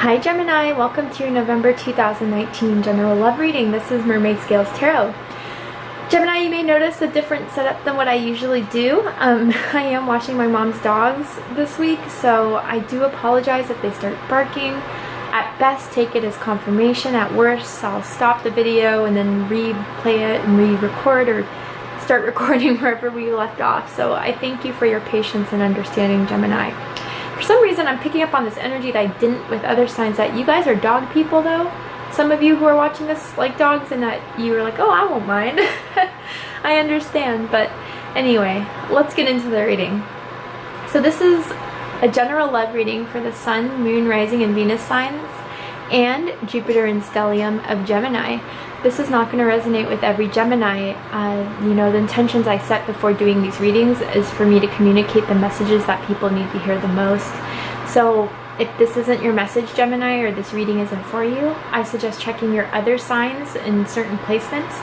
Hi Gemini, welcome to your November 2019 General Love Reading. This is Mermaid Scales Tarot. Gemini, you may notice a different setup than what I usually do. I am watching my mom's dogs this week, so I do apologize if they start barking. At best, take it as confirmation. At worst, I'll stop the video and then replay it and re-record or start recording wherever we left off. So I thank you for your patience and understanding, Gemini. For some reason, I'm picking up on this energy that I didn't with other signs, that you guys are dog people, though. Some of you who are watching this like dogs, and that you were like, oh, I won't mind. I understand, but anyway, let's get into the reading. So this is a general love reading for the Sun, Moon, Rising, and Venus signs, and Jupiter and stellium of Gemini. This is not going to resonate with every Gemini. The intentions I set before doing these readings is for me to communicate the messages that people need to hear the most. So if this isn't your message, Gemini, or this reading isn't for you, I suggest checking your other signs in certain placements,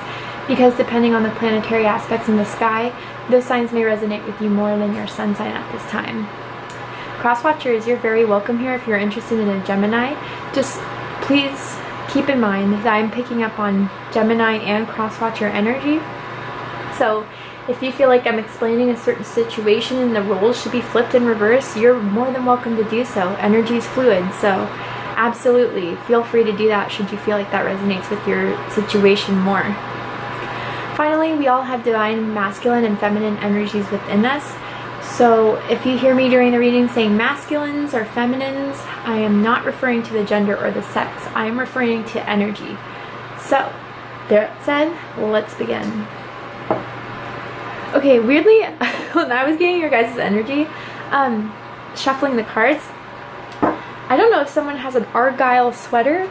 because depending on the planetary aspects in the sky, those signs may resonate with you more than your sun sign at this time. Crosswatchers, you're very welcome here if you're interested in a Gemini. Just please keep in mind that I'm picking up on Gemini and Crosswatcher energy. So if you feel like I'm explaining a certain situation and the roles should be flipped in reverse, you're more than welcome to do so. Energy is fluid, so absolutely feel free to do that should you feel like that resonates with your situation more. Finally, we all have divine masculine and feminine energies within us. So if you hear me during the reading saying masculines or feminines, I am not referring to the gender or the sex. I am referring to energy. So, that said, let's begin. Okay, weirdly, when I was getting your guys' energy, shuffling the cards, I don't know if someone has an argyle sweater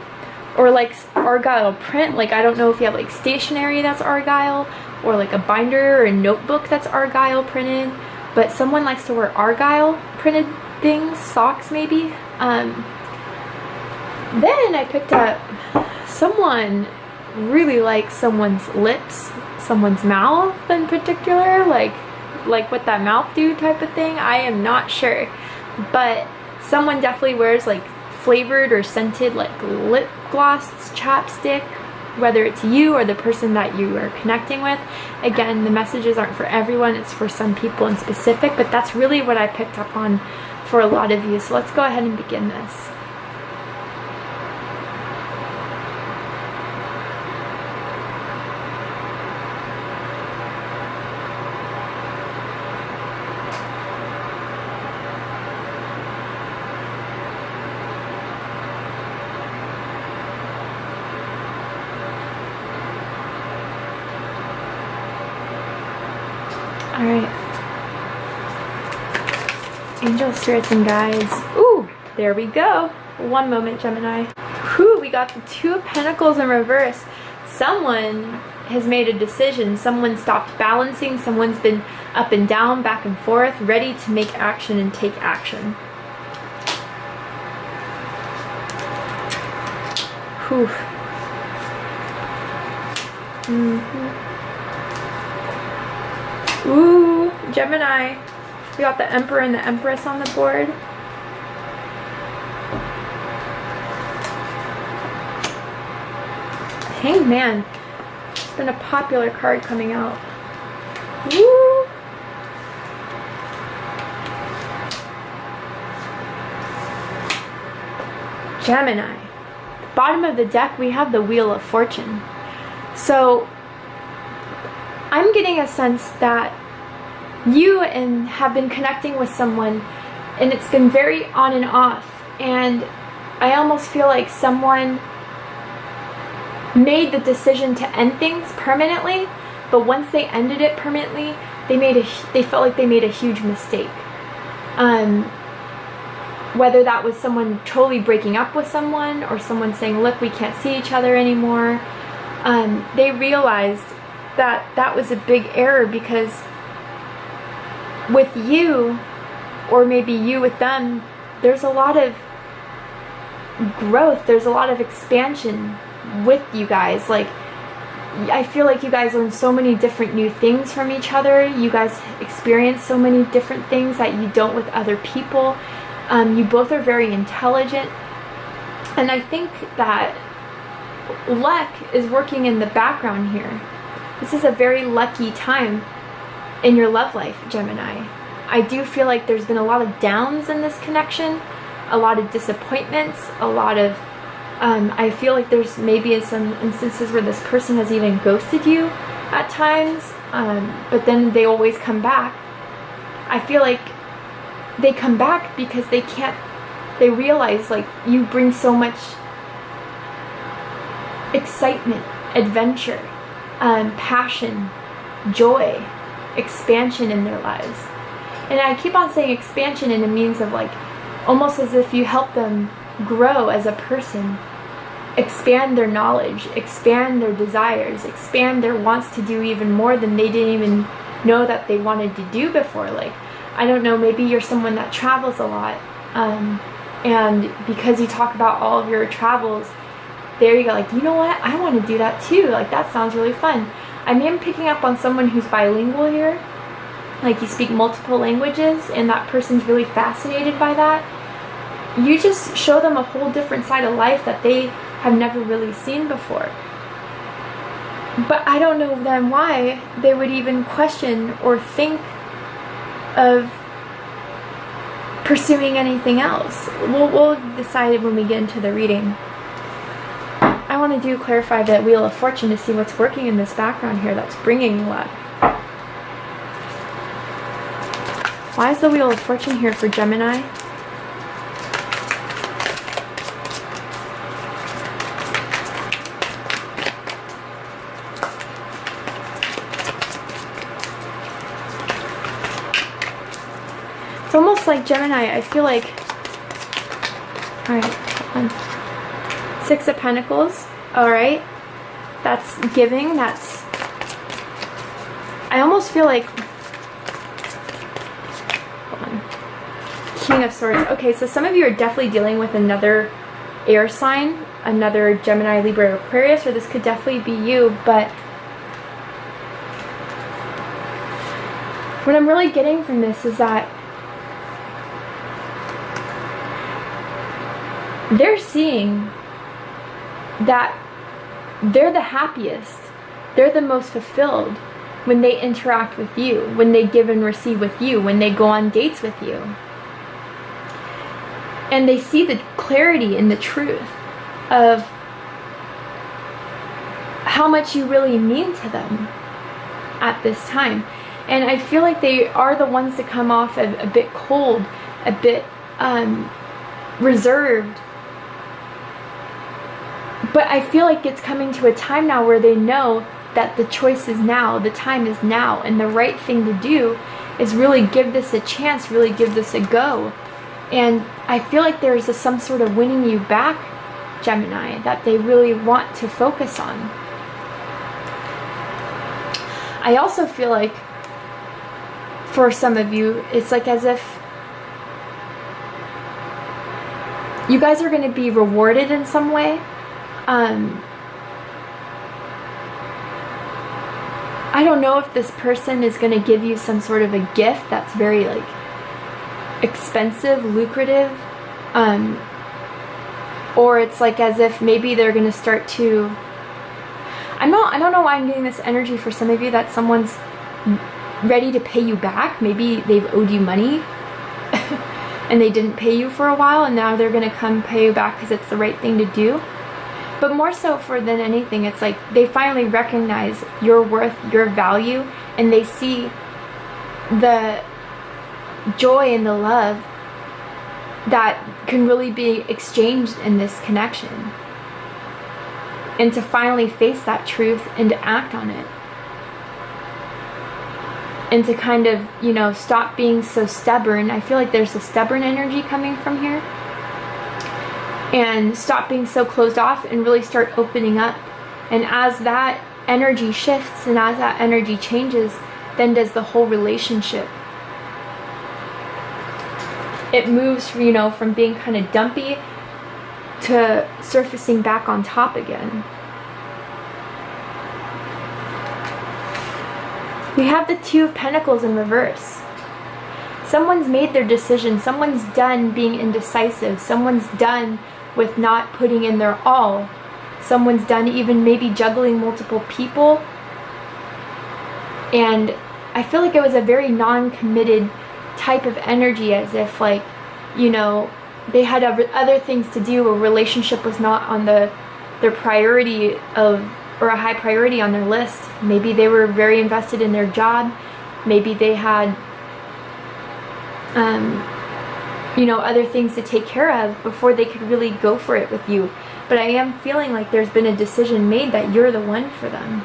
or like argyle print. Like, I don't know if you have like stationery that's argyle, or like a binder or a notebook that's argyle printed. But someone likes to wear argyle printed things, socks maybe. Then I picked up someone really likes someone's lips, someone's mouth in particular, like what that mouth do type of thing. I am not sure, but someone definitely wears like flavored or scented like lip gloss, chapstick, whether it's you or the person that you are connecting with. Again, the messages aren't for everyone, it's for some people in specific, but that's really what I picked up on for a lot of you. So let's go ahead and begin this. Alright. Angel, spirits, and guides. Ooh, there we go. One moment, Gemini. Whew, we got the Two of Pentacles in reverse. Someone has made a decision. Someone stopped balancing. Someone's been up and down, back and forth, ready to make action and take action. Whew. Ooh, Gemini. We got the Emperor and the Empress on the board. Hangman. It's been a popular card coming out. Woo! Gemini. At the bottom of the deck, we have the Wheel of Fortune. So I'm getting a sense that you have been connecting with someone, and it's been very on and off, and I almost feel like someone made the decision to end things permanently, but once they ended it permanently, they felt like they made a huge mistake. Whether that was someone totally breaking up with someone, or someone saying, look, we can't see each other anymore, they realized that was a big error, because with you, or maybe you with them, there's a lot of growth, there's a lot of expansion with you guys. Like, I feel like you guys learn so many different new things from each other. You guys experience so many different things that you don't with other people. You both are very intelligent. And I think that luck is working in the background here. This is a very lucky time in your love life, Gemini. I do feel like there's been a lot of downs in this connection, a lot of disappointments, a lot of, I feel like there's maybe some instances where this person has even ghosted you at times, but then they always come back. I feel like they come back because they realize like you bring so much excitement, adventure, passion, joy, expansion in their lives. And I keep on saying expansion in a means of like almost as if you help them grow as a person, expand their knowledge, expand their desires, expand their wants to do even more than they didn't even know that they wanted to do before. Like, I don't know, maybe you're someone that travels a lot, and because you talk about all of your travels, there you go, like, you know what, I want to do that too, like that sounds really fun. I am picking up on someone who's bilingual here, like you speak multiple languages and that person's really fascinated by that. You just show them a whole different side of life that they have never really seen before. But I don't know then why they would even question or think of pursuing anything else. We'll decide when we get into the reading. I want to clarify the Wheel of Fortune to see what's working in this background here that's bringing luck. Why is the Wheel of Fortune here for Gemini? It's almost like Gemini, I feel like, alright, hold on. 6 of Pentacles, alright, that's giving, that's, I almost feel like, hold on, King of Swords. Okay, so some of you are definitely dealing with another air sign, another Gemini, Libra, Aquarius, or this could definitely be you, but what I'm really getting from this is that they're seeing that they're the happiest, they're the most fulfilled when they interact with you, when they give and receive with you, when they go on dates with you. And they see the clarity and the truth of how much you really mean to them at this time. And I feel like they are the ones that come off a bit cold, a bit reserved. But I feel like it's coming to a time now where they know that the choice is now, the time is now, and the right thing to do is really give this a chance, really give this a go. And I feel like there's some sort of winning you back, Gemini, that they really want to focus on. I also feel like for some of you, it's like as if you guys are going to be rewarded in some way. I don't know if this person is going to give you some sort of a gift that's very like expensive, lucrative, or it's like as if maybe they're going to start to, I don't know why I'm getting this energy for some of you that someone's ready to pay you back. Maybe they've owed you money and they didn't pay you for a while, and now they're going to come pay you back because it's the right thing to do. But more so than anything, it's like they finally recognize your worth, your value, and they see the joy and the love that can really be exchanged in this connection. And to finally face that truth and to act on it. And to kind of, you know, stop being so stubborn. I feel like there's a stubborn energy coming from here. And stop being so closed off and really start opening up. And as that energy shifts and as that energy changes, then does the whole relationship. It moves, you know, from being kind of dumpy to surfacing back on top again. We have the Two of Pentacles in reverse. Someone's made their decision. Someone's done being indecisive. Someone's done with not putting in their all. Someone's done even maybe juggling multiple people. And I feel like it was a very non-committed type of energy, as if like, you know, they had other things to do. A relationship was not on their priority of, or a high priority on their list. Maybe they were very invested in their job. Maybe they had, you know, other things to take care of before they could really go for it with you. But I am feeling like there's been a decision made that you're the one for them.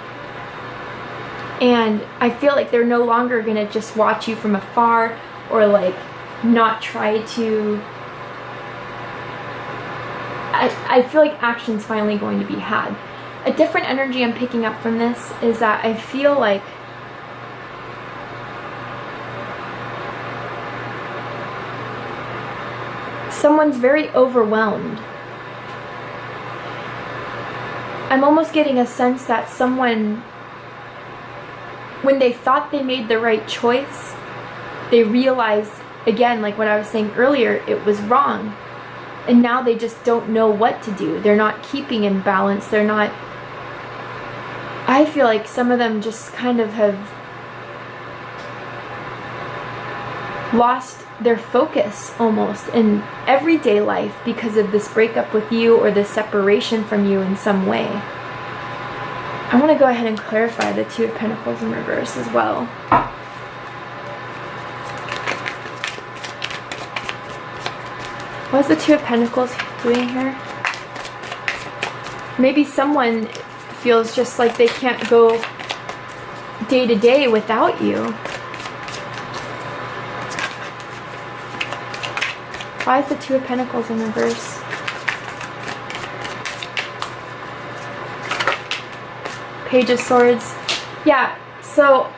And I feel like they're no longer going to just watch you from afar, or like not try to... I feel like action's finally going to be had. A different energy I'm picking up from this is that I feel like someone's very overwhelmed. I'm almost getting a sense that someone, when they thought they made the right choice, they realized, again, like what I was saying earlier, it was wrong. And now they just don't know what to do. They're not keeping in balance. They're not... I feel like some of them just kind of have lost their focus almost in everyday life because of this breakup with you, or this separation from you in some way. I want to go ahead and clarify the Two of Pentacles in reverse as well. What's the Two of Pentacles doing here? Maybe someone feels just like they can't go day to day without you. Why is the Two of Pentacles in reverse? Page of Swords. Yeah, so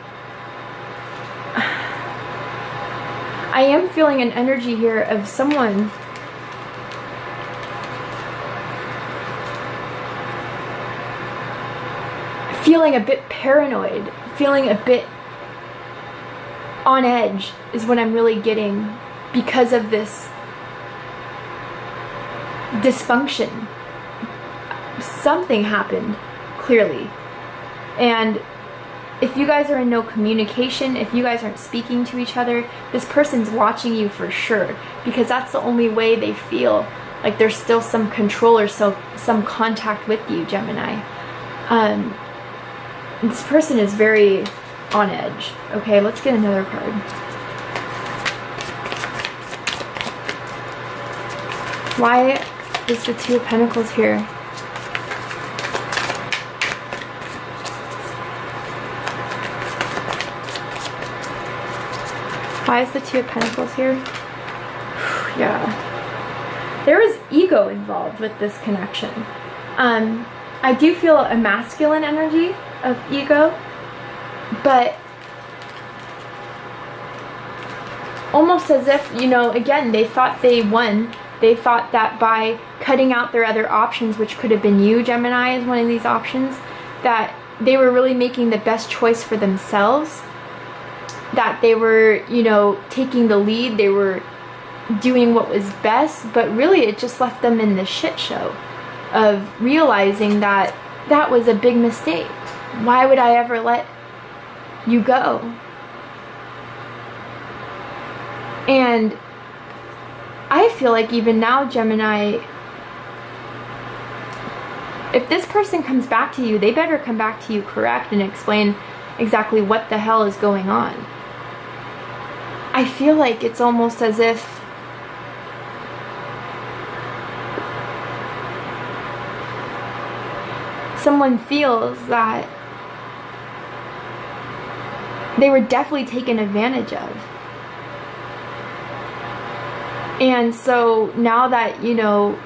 I am feeling an energy here of someone feeling a bit paranoid, feeling a bit on edge is what I'm really getting, because of this dysfunction. Something happened, clearly. And if you guys are in no communication, if you guys aren't speaking to each other, this person's watching you for sure, because that's the only way they feel like there's still some control or some contact with you, Gemini. This person is very on edge. Okay, let's get another card. Why is the Two of Pentacles here? Why is the Two of Pentacles here? Yeah. There is ego involved with this connection. I do feel a masculine energy of ego, but almost as if, you know, again, they thought they won. They thought that by cutting out their other options, which could have been you, Gemini, is one of these options, that they were really making the best choice for themselves, that they were, you know, taking the lead, they were doing what was best, but really it just left them in the shit show of realizing that that was a big mistake. Why would I ever let you go? And I feel like even now, Gemini, if this person comes back to you, they better come back to you correct and explain exactly what the hell is going on. I feel like it's almost as if someone feels that they were definitely taken advantage of. And so now that, you know,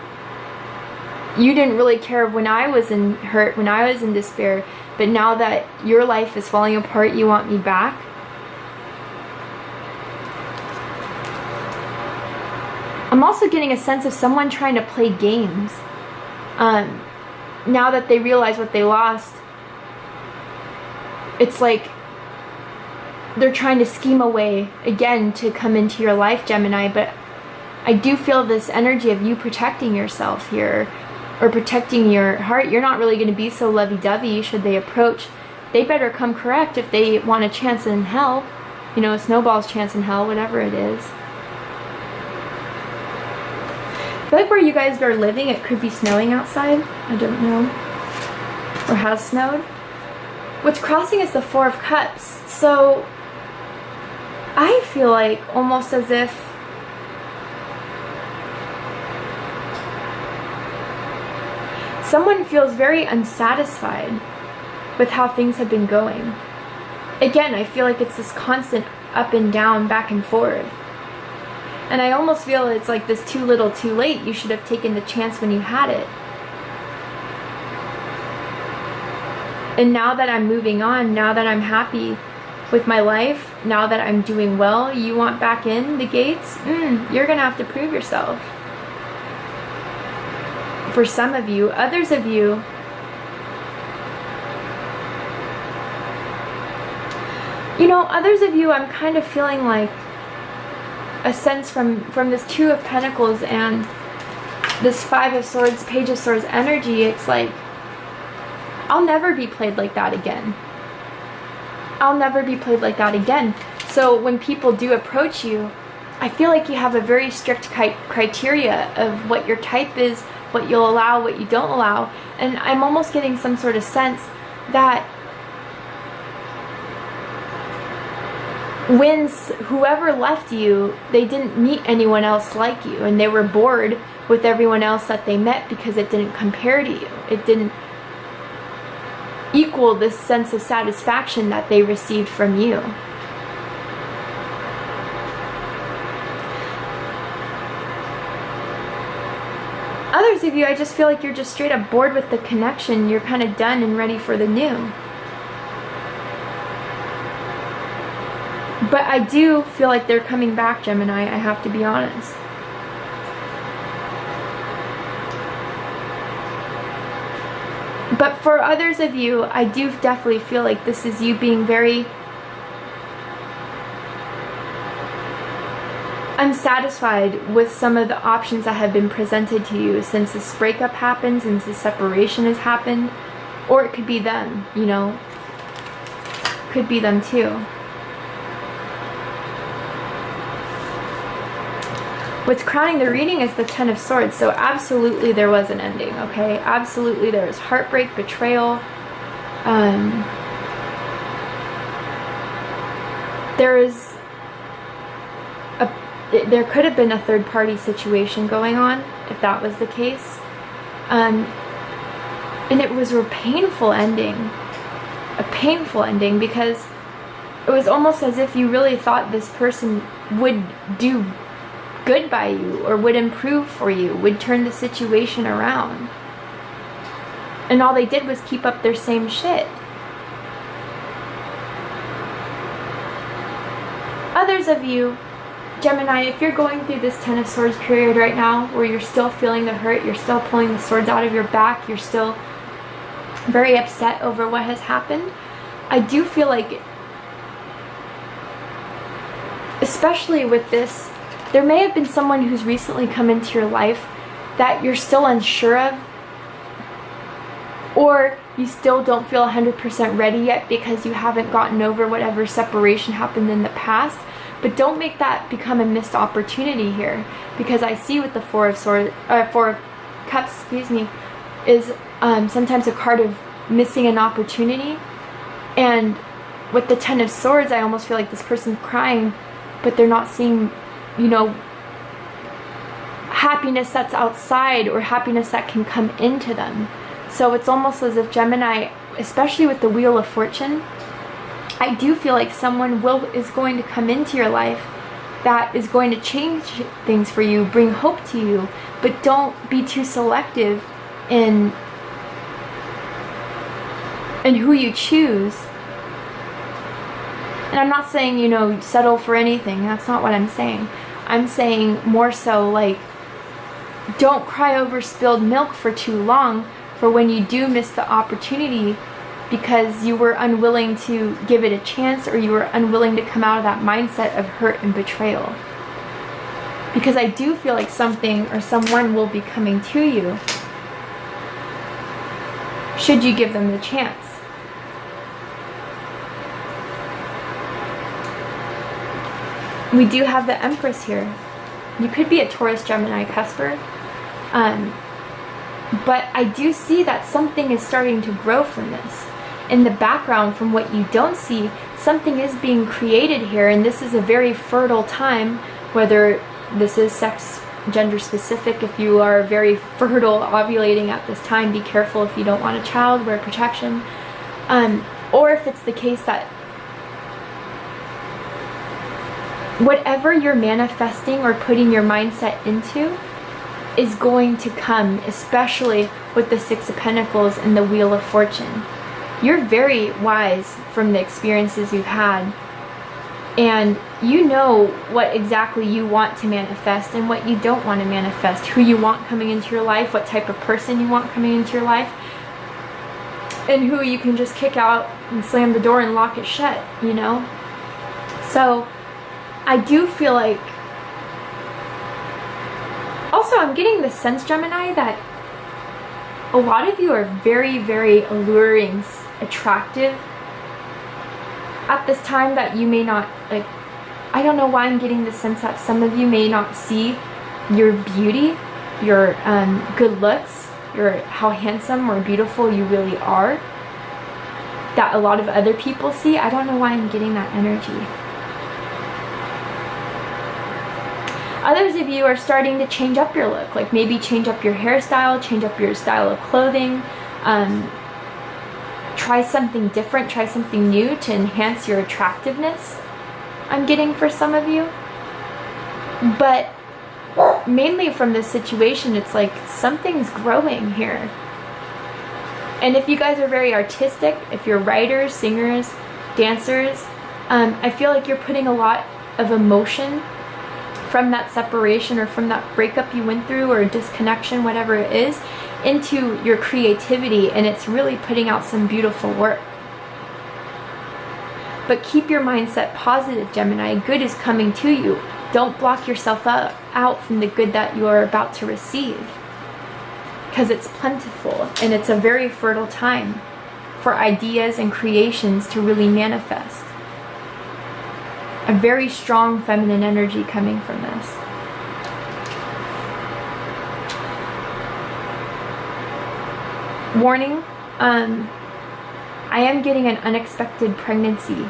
you didn't really care when I was in hurt, when I was in despair, but now that your life is falling apart, you want me back. I'm also getting a sense of someone trying to play games. Now that they realize what they lost, it's like they're trying to scheme a way again to come into your life, Gemini, but I do feel this energy of you protecting yourself here, or protecting your heart. You're not really going to be so lovey-dovey should they approach. They better come correct if they want a chance in hell. You know, a snowball's chance in hell, whatever it is. I feel like where you guys are living, it could be snowing outside. I don't know. Or has snowed. What's crossing is the Four of Cups. So I feel like almost as if someone feels very unsatisfied with how things have been going. Again, I feel like it's this constant up and down, back and forth. And I almost feel it's like this too little too late. You should have taken the chance when you had it. And now that I'm moving on, now that I'm happy with my life, now that I'm doing well, you want back in the gates? You're gonna have to prove yourself. For some of you, others of you, others of you, I'm kind of feeling like a sense from this Two of Pentacles and this Five of Swords, Page of Swords energy. It's like, I'll never be played like that again. I'll never be played like that again. So when people do approach you, I feel like you have a very strict criteria of what your type is, what you'll allow, what you don't allow. And I'm almost getting some sort of sense that when whoever left you, they didn't meet anyone else like you, and they were bored with everyone else that they met because it didn't compare to you. It didn't equal this sense of satisfaction that they received from you. Others of you, I just feel like you're just straight up bored with the connection. You're kind of done and ready for the new. But I do feel like they're coming back, Gemini, I have to be honest. But for others of you, I do definitely feel like this is you being very unsatisfied with some of the options that have been presented to you since this breakup happened, since this separation has happened. Or it could be them, Could be them too. What's crowning the reading is the Ten of Swords. So absolutely there was an ending, okay? Absolutely there was heartbreak, betrayal. There could have been a third party situation going on if that was the case. And it was a painful ending. A painful ending because it was almost as if you really thought this person would do good by you or would improve for you, would turn the situation around. And all they did was keep up their same shit. Others of you, Gemini, if you're going through this Ten of Swords period right now where you're still feeling the hurt, you're still pulling the swords out of your back, you're still very upset over what has happened, I do feel like, especially with this, there may have been someone who's recently come into your life that you're still unsure of, or you still don't feel 100% ready yet because you haven't gotten over whatever separation happened in the past. But don't make that become a missed opportunity here, because I see with the Four of Cups, is sometimes a card of missing an opportunity. And with the Ten of Swords, I almost feel like this person's crying, but they're not seeing, happiness that's outside or happiness that can come into them. So it's almost as if Gemini, especially with the Wheel of Fortune, I do feel like someone is going to come into your life that is going to change things for you, bring hope to you, but don't be too selective in who you choose. And I'm not saying, settle for anything. That's not what I'm saying. I'm saying more so like, don't cry over spilled milk for too long for when you do miss the opportunity because you were unwilling to give it a chance, or you were unwilling to come out of that mindset of hurt and betrayal. because I do feel like something or someone will be coming to you should you give them the chance. We do have the Empress here. You could be a Taurus, Gemini, Cusper. But I do see that something is starting to grow from this. In the background, from what you don't see, something is being created here, and this is a very fertile time, whether this is sex, gender specific. If you are very fertile, ovulating at this time, be careful if you don't want a child, wear protection. Or if it's the case that whatever you're manifesting or putting your mindset into is going to come, especially with the Six of Pentacles and the Wheel of Fortune. You're very wise from the experiences you've had, and you know what exactly you want to manifest and what you don't want to manifest, who you want coming into your life, what type of person you want coming into your life, and who you can just kick out and slam the door and lock it shut, you know? So I do feel like, also I'm getting the sense, Gemini, that a lot of you are very, very alluring, attractive at this time, that you may not, like, I don't know why I'm getting the sense that some of you may not see your beauty, your good looks, your how handsome or beautiful you really are, that a lot of other people see. I don't know why I'm getting that energy. Others of you are starting to change up your look, like maybe change up your hairstyle, change up your style of clothing, try something different, try something new to enhance your attractiveness, I'm getting for some of you. But mainly from this situation, it's like something's growing here. And if you guys are very artistic, if you're writers, singers, dancers, I feel like you're putting a lot of emotion from that separation or from that breakup you went through, or disconnection, whatever it is, into your creativity, and it's really putting out some beautiful work. But keep your mindset positive, Gemini. Good is coming to you. Don't block yourself out from the good that you are about to receive, because it's plentiful and it's a very fertile time for ideas and creations to really manifest. A very strong feminine energy coming from this. Warning, I am getting an unexpected pregnancy.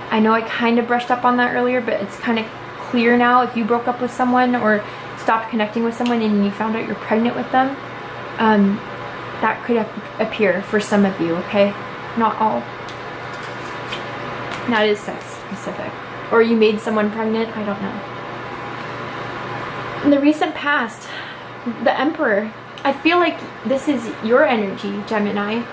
I know I kind of brushed up on that earlier, but it's kind of clear now. If you broke up with someone or stopped connecting with someone and you found out you're pregnant with them, that could appear for some of you, okay? Not all. That is sex specific. Or you made someone pregnant, I don't know. In the recent past, the Emperor, I feel like this is your energy, Gemini.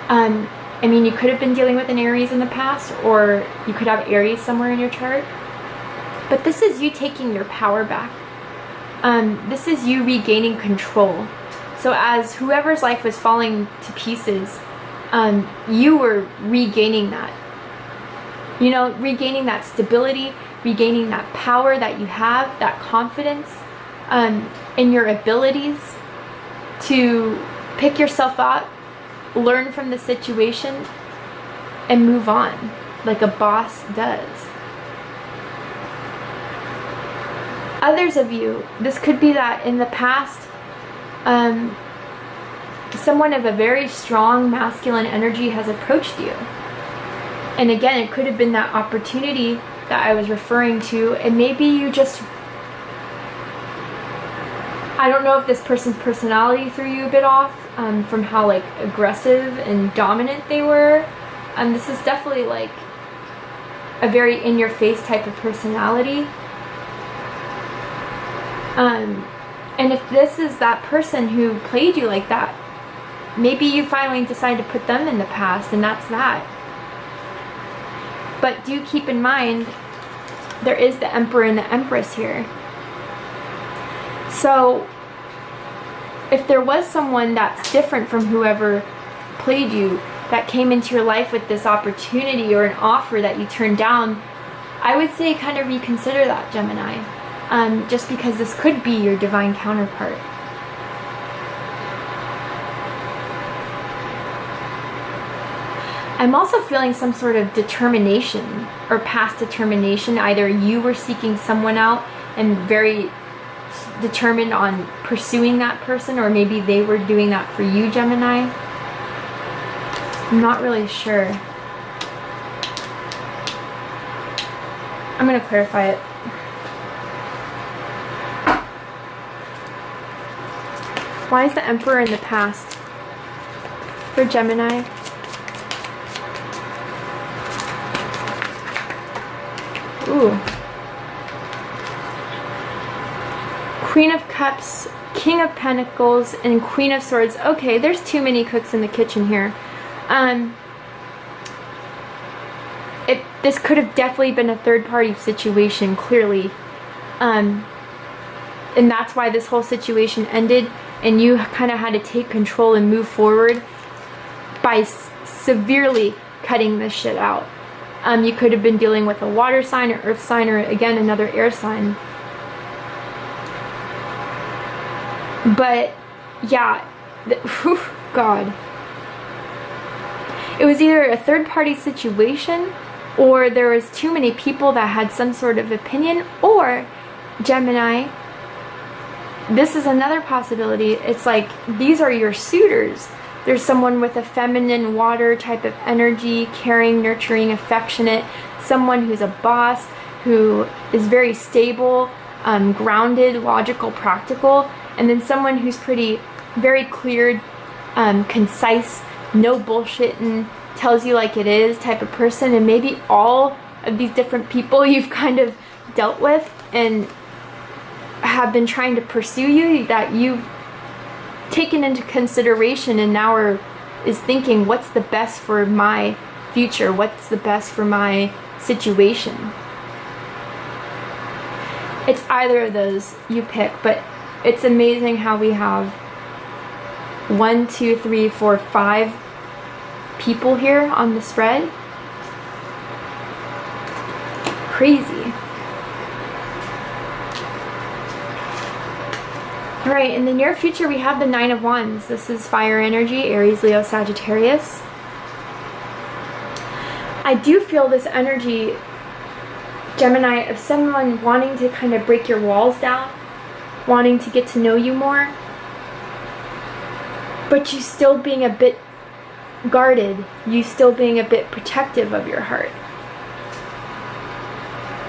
I mean, you could have been dealing with an Aries in the past, or you could have Aries somewhere in your chart. But this is you taking your power back. This is you regaining control. So as whoever's life was falling to pieces, you were regaining that. You know, regaining that stability, regaining that power that you have, that confidence in your abilities to pick yourself up, learn from the situation, and move on like a boss does. Others of you, this could be that in the past, someone of a very strong masculine energy has approached you. And again, it could have been that opportunity that I was referring to, and maybe you just, I don't know if this person's personality threw you a bit off from how like aggressive and dominant they were. This is definitely like a very in-your-face type of personality. And if this is that person who played you like that, maybe you finally decide to put them in the past, and that's that. But do keep in mind, there is the Emperor and the Empress here. So if there was someone that's different from whoever played you, that came into your life with this opportunity or an offer that you turned down, I would say kind of reconsider that, Gemini. just because this could be your divine counterpart. I'm also feeling some sort of determination or past determination. Either you were seeking someone out and very determined on pursuing that person, or maybe they were doing that for you, Gemini. I'm not really sure. I'm going to clarify it. Why is the Emperor in the past for Gemini? Ooh. Queen of Cups, King of Pentacles, and Queen of Swords. Okay, there's too many cooks in the kitchen here. This could have definitely been a third-party situation, clearly. And that's why this whole situation ended, and you kind of had to take control and move forward by severely cutting this shit out. You could have been dealing with a water sign or earth sign, or again another air sign. But yeah, God. It was either a third-party situation, or there was too many people that had some sort of opinion, or Gemini, this is another possibility. It's like these are your suitors. There's someone with a feminine water type of energy, caring, nurturing, affectionate, someone who's a boss, who is very stable, grounded, logical, practical, and then someone who's very clear, concise, no bullshitting, tells you like it is type of person. And maybe all of these different people you've kind of dealt with and have been trying to pursue you, that you've taken into consideration, and now is thinking, what's the best for my future? What's the best for my situation? It's either of those, you pick. But it's amazing how we have 1, 2, 3, 4, 5 people here on the spread. Crazy. Alright, in the near future we have the 9 of Wands. This is fire energy, Aries, Leo, Sagittarius. I do feel this energy, Gemini, of someone wanting to kind of break your walls down, wanting to get to know you more, but you still being a bit guarded, you still being a bit protective of your heart.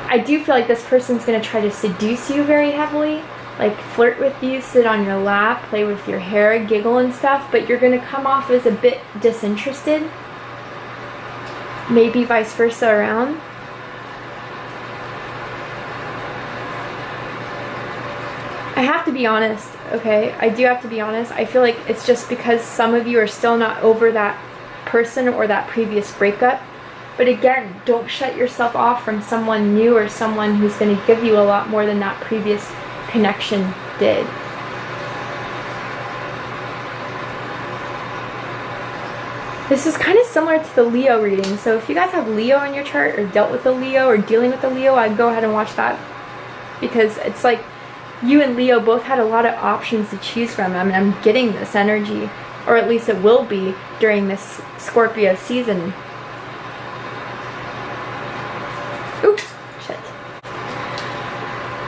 I do feel like this person's going to try to seduce you very heavily, like flirt with you, sit on your lap, play with your hair, giggle and stuff, but you're going to come off as a bit disinterested. Maybe vice versa around. I have to be honest, okay? I do have to be honest. I feel like it's just because some of you are still not over that person or that previous breakup. But again, don't shut yourself off from someone new or someone who's going to give you a lot more than that previous connection did. This is kind of similar to the Leo reading. So if you guys have Leo in your chart, or dealt with a Leo, or dealing with a Leo, I'd go ahead and watch that. Because it's like you and Leo both had a lot of options to choose from. I mean, I'm getting this energy, or at least it will be during this Scorpio season. Oops, shit.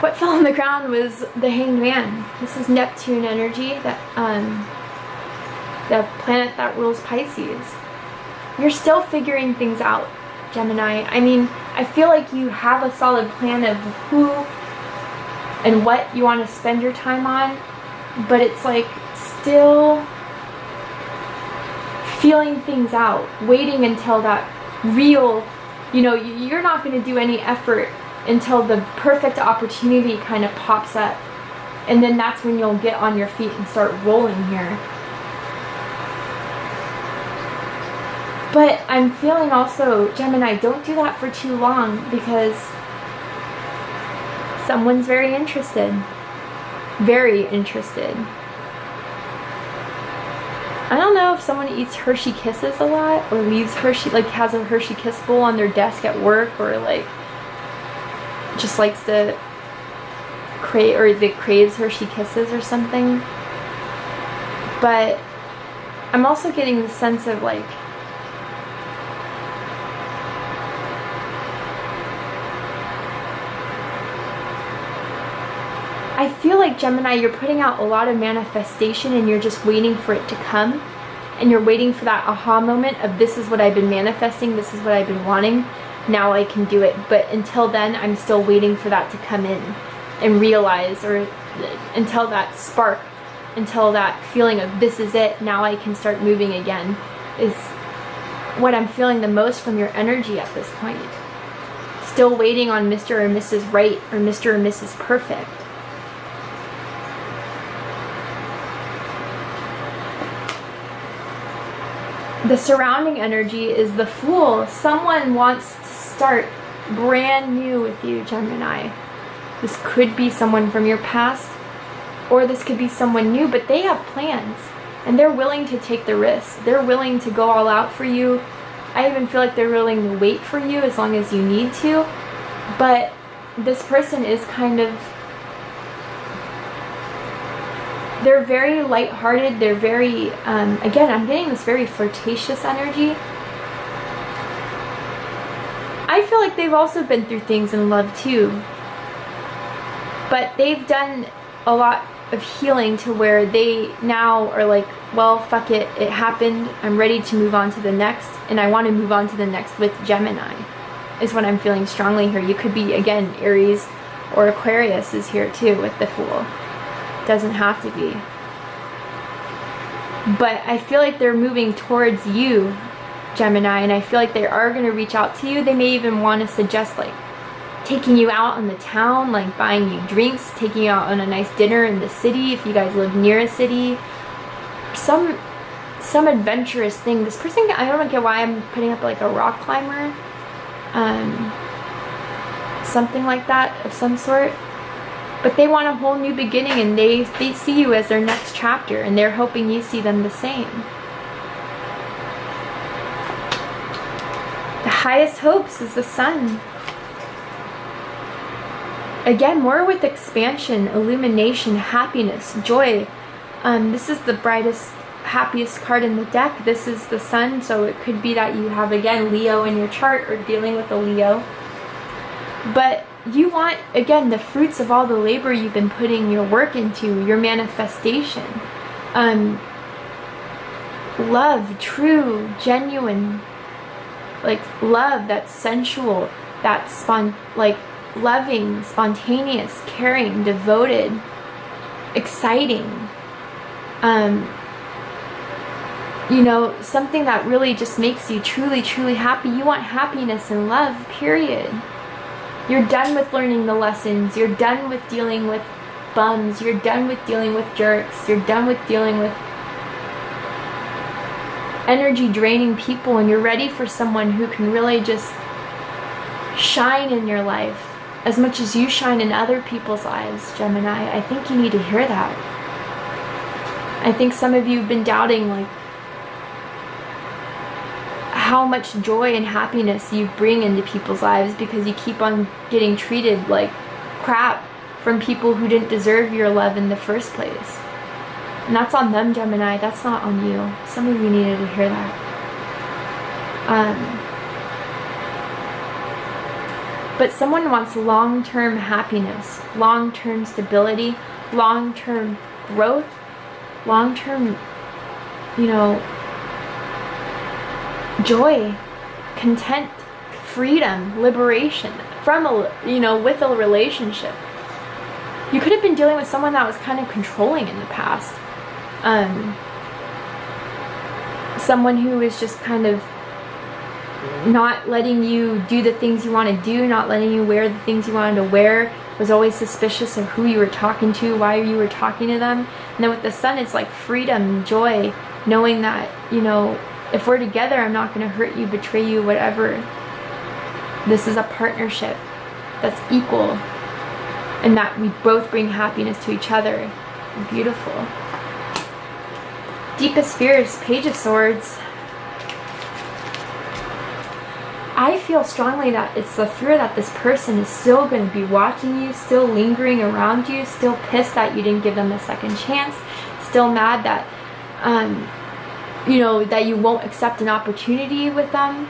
What fell on the ground was the Hanged Man. This is Neptune energy, that the planet that rules Pisces. You're still figuring things out, Gemini. I mean, I feel like you have a solid plan of who and what you want to spend your time on, but it's like still feeling things out, waiting until that real, you're not going to do any effort until the perfect opportunity kind of pops up, and then that's when you'll get on your feet and start rolling here. But I'm feeling also, Gemini, don't do that for too long, because someone's very interested. Very interested. I don't know if someone eats Hershey Kisses a lot, or leaves Hershey, like has a Hershey Kiss bowl on their desk at work, or like just likes to that craves her, she kisses or something. But I'm also getting the sense of like, I feel like, Gemini, you're putting out a lot of manifestation and you're just waiting for it to come. And you're waiting for that aha moment of, this is what I've been manifesting, this is what I've been wanting, now I can do it. But until then, I'm still waiting for that to come in and realize, or until that spark, until that feeling of, this is it, now I can start moving again, is what I'm feeling the most from your energy at this point. Still waiting on Mr. or Mrs. Right or Mr. or Mrs. Perfect. The surrounding energy is the Fool. Someone wants to start brand new with you, Gemini. This could be someone from your past, or this could be someone new, but they have plans and they're willing to take the risk. They're willing to go all out for you. I even feel like they're willing to wait for you as long as you need to. But this person is kind of, they're very lighthearted. They're very, again, I'm getting this very flirtatious energy. I feel like they've also been through things in love too. But they've done a lot of healing to where they now are like, well, fuck it. It happened. I'm ready to move on to the next. And I want to move on to the next with Gemini, is what I'm feeling strongly here. You could be, again, Aries or Aquarius is here too with the Fool. Doesn't have to be. But I feel like they're moving towards you, Gemini, and I feel like they are going to reach out to you. They may even want to suggest like taking you out in the town, like buying you drinks, taking you out on a nice dinner in the city if you guys live near a city. Some adventurous thing. This person, I don't get why I'm putting up like a rock climber. Something like that of some sort. But they want a whole new beginning, and they see you as their next chapter, and they're hoping you see them the same. The highest hopes is the Sun. Again, more with expansion, illumination, happiness, joy. This is the brightest, happiest card in the deck. This is the Sun, so it could be that you have, again, Leo in your chart or dealing with a Leo. But you want, again, the fruits of all the labor you've been putting your work into, your manifestation. Love, true, genuine, like love that's sensual, that's loving, spontaneous, caring, devoted, exciting. You know, something that really just makes you truly, truly happy. You want happiness and love, period. You're done with learning the lessons. You're done with dealing with bums. You're done with dealing with jerks. You're done with dealing with energy draining people, and you're ready for someone who can really just shine in your life as much as you shine in other people's lives, Gemini. I think you need to hear that. I think some of you have been doubting like how much joy and happiness you bring into people's lives because you keep on getting treated like crap from people who didn't deserve your love in the first place. And that's on them, Gemini. That's not on you. Some of you needed to hear that. But someone wants long-term happiness, long-term stability, long-term growth, long-term, you know, joy, content, freedom, liberation from with a relationship. You could have been dealing with someone that was kind of controlling in the past. Someone who is just kind of not letting you do the things you want to do, not letting you wear the things you wanted to wear, was always suspicious of who you were talking to, why you were talking to them. And then with the Sun, it's like freedom, joy, knowing that, you know, if we're together, I'm not going to hurt you, betray you, whatever. This is a partnership that's equal, and that we both bring happiness to each other. Beautiful. Deepest fears, Page of Swords. I feel strongly that it's the fear that this person is still going to be watching you, still lingering around you, still pissed that you didn't give them a second chance, still mad that, you know, that you won't accept an opportunity with them,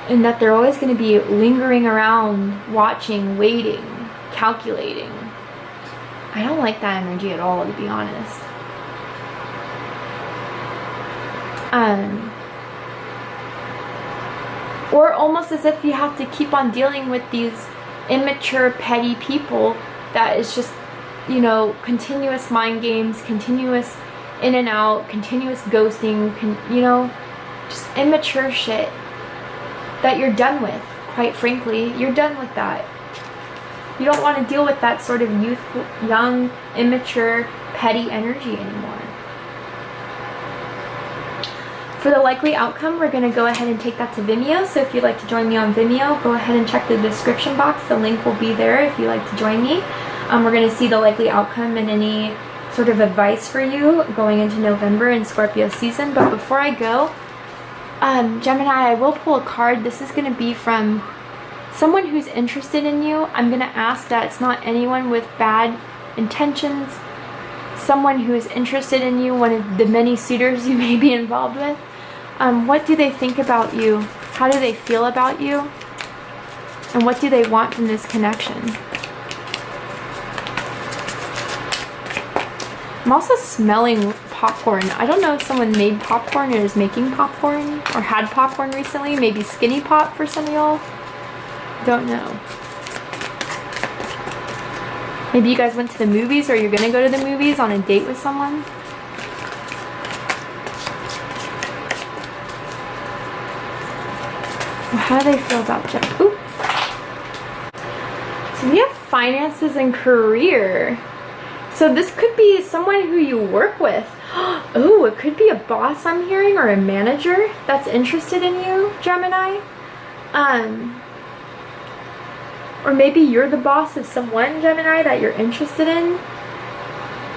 and that they're always going to be lingering around, watching, waiting, calculating. I don't like that energy at all, to be honest. Or almost as if you have to keep on dealing with these immature, petty people that is just, you know, continuous mind games, continuous in and out, continuous ghosting, you know, just immature shit that you're done with, quite frankly. You're done with that. You don't want to deal with that sort of youthful, young, immature, petty energy anymore. For the likely outcome, we're going to go ahead and take that to Vimeo. So if you'd like to join me on Vimeo, go ahead and check the description box. The link will be there if you'd like to join me. We're going to see the likely outcome and any sort of advice for you going into November and Scorpio season. But before I go, Gemini, I will pull a card. This is going to be from someone who's interested in you. I'm going to ask that it's not anyone with bad intentions. Someone who is interested in you, one of the many suitors you may be involved with. What do they think about you? How do they feel about you? And what do they want from this connection? I'm also smelling popcorn. I don't know if someone made popcorn or is making popcorn or had popcorn recently. Maybe Skinny Pop for some of y'all. Don't know. Maybe you guys went to the movies, or you're gonna go to the movies on a date with someone. Well, how do they feel about you? Ooh. So we have finances and career. So this could be someone who you work with. Oh, it could be a boss I'm hearing, or a manager that's interested in you, Gemini. Or maybe you're the boss of someone, Gemini, that you're interested in.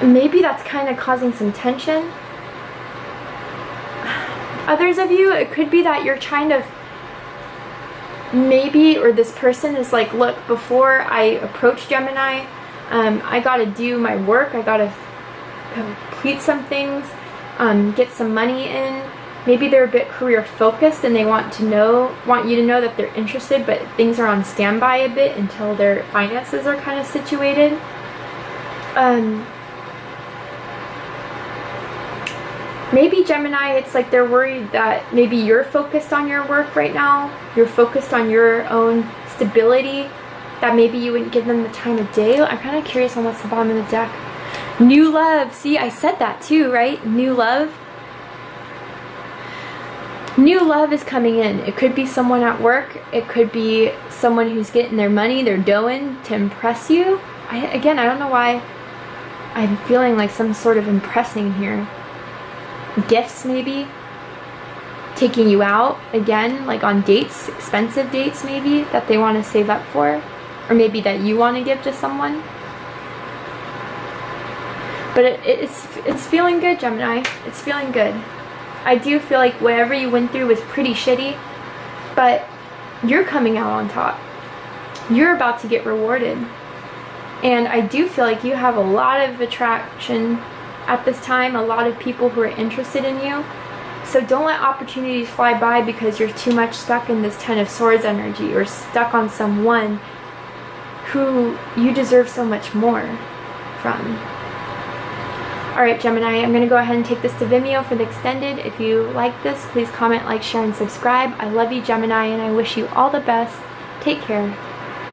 Maybe that's kind of causing some tension. Others of you, it could be that you're trying to maybe, or this person is like, look, before I approach Gemini, I gotta do my work, I gotta complete some things, get some money in. Maybe they're a bit career focused and they want you to know that they're interested, but things are on standby a bit until their finances are kind of situated. Maybe Gemini, it's like they're worried that maybe you're focused on your work right now, you're focused on your own stability, that maybe you wouldn't give them the time of day. I'm kind of curious on what's the bottom of the deck. New love. See, I said that too, right? New love. New love is coming in. It could be someone at work. It could be someone who's getting their money, their dough in to impress you. Again, I don't know why I'm feeling like some sort of impressing here. Gifts maybe. Taking you out, again, like on dates, expensive dates maybe, that they want to save up for. Or maybe that you want to give to someone. But it's feeling good, Gemini. It's feeling good. I do feel like whatever you went through was pretty shitty, but you're coming out on top. You're about to get rewarded. And I do feel like you have a lot of attraction at this time, a lot of people who are interested in you. So don't let opportunities fly by because you're too much stuck in this Ten of Swords energy, or stuck on someone who you deserve so much more from. Alright, Gemini, I'm going to go ahead and take this to Vimeo for the extended. If you like this, please comment, like, share, and subscribe. I love you, Gemini, and I wish you all the best. Take care.